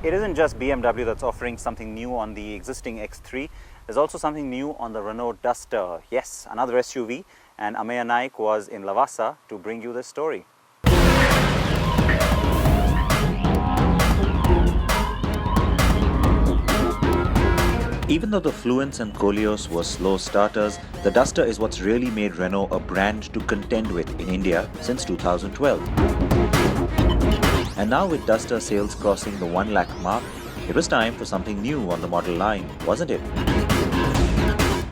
it isn't just BMW that's offering something new on the existing X3. There's also something new on the Renault Duster. Yes, another SUV, and Ameya Naik was in Lavasa to bring you this story. Even though the Fluence and Koleos were slow starters, the Duster is what's really made Renault a brand to contend with in India since 2012. And now with Duster sales crossing the 1 lakh mark, it was time for something new on the model line, wasn't it?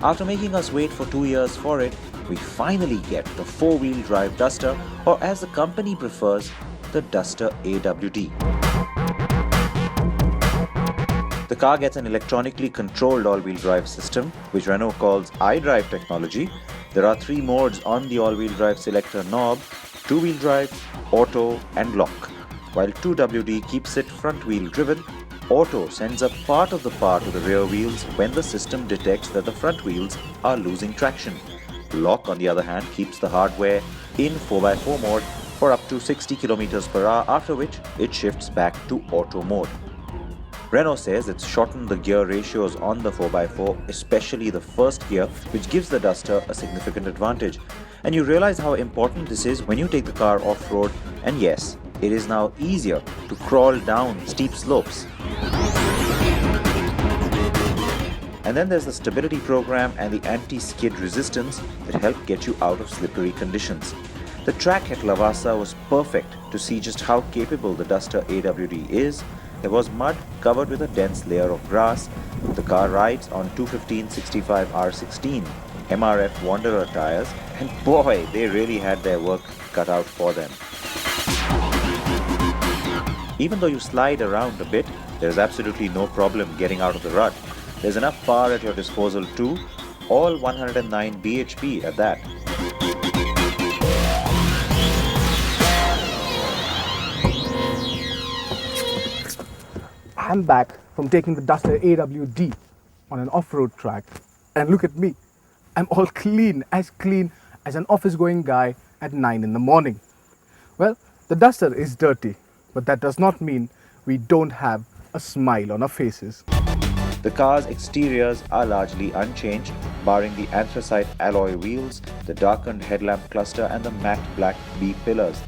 After making us wait for 2 years for it, we finally get the 4-wheel drive Duster, or as the company prefers, the Duster AWD. The car gets an electronically controlled all-wheel drive system, which Renault calls iDrive technology. There are 3 modes on the all-wheel drive selector knob: 2-wheel drive, auto and lock. While 2WD keeps it front-wheel driven, auto sends up part of the power to the rear wheels when the system detects that the front wheels are losing traction. Lock, on the other hand, keeps the hardware in 4x4 mode for up to 60 km per hour, after which it shifts back to auto mode. Renault says it's shortened the gear ratios on the 4x4, especially the first gear, which gives the Duster a significant advantage. And you realize how important this is when you take the car off-road, and yes, it is now easier to crawl down steep slopes. And then there's the stability program and the anti-skid resistance that help get you out of slippery conditions. The track at Lavasa was perfect to see just how capable the Duster AWD is. There was mud covered with a dense layer of grass. The car rides on 215/65 R16 MRF Wanderer tires, and boy, they really had their work cut out for them. Even though you slide around a bit, there's absolutely no problem getting out of the rut. There's enough power at your disposal too, all 109 bhp at that. I'm back from taking the Duster AWD on an off-road track, and look at me. I'm all clean as an office-going guy at 9 in the morning. Well, the Duster is dirty, but that does not mean we don't have a smile on our faces. The car's exteriors are largely unchanged, barring the anthracite alloy wheels, the darkened headlamp cluster and the matte black B-pillars.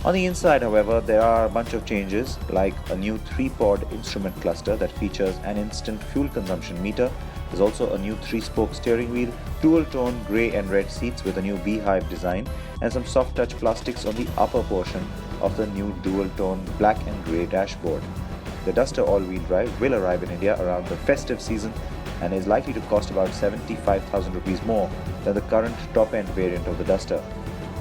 On the inside, however, there are a bunch of changes, like a new 3-pod instrument cluster that features an instant fuel consumption meter. There's also a new 3-spoke steering wheel, dual-tone grey and red seats with a new beehive design, and some soft-touch plastics on the upper portion of the new dual-tone black and grey dashboard. The Duster all-wheel drive will arrive in India around the festive season and is likely to cost about 75,000 rupees more than the current top-end variant of the Duster.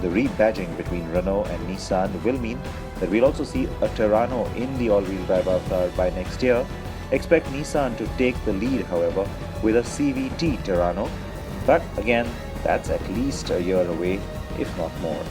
The rebadging between Renault and Nissan will mean that we'll also see a Terrano in the all-wheel drive avatar by next year. Expect Nissan to take the lead, however, with a CVT Terrano, but again, that's at least a year away, if not more.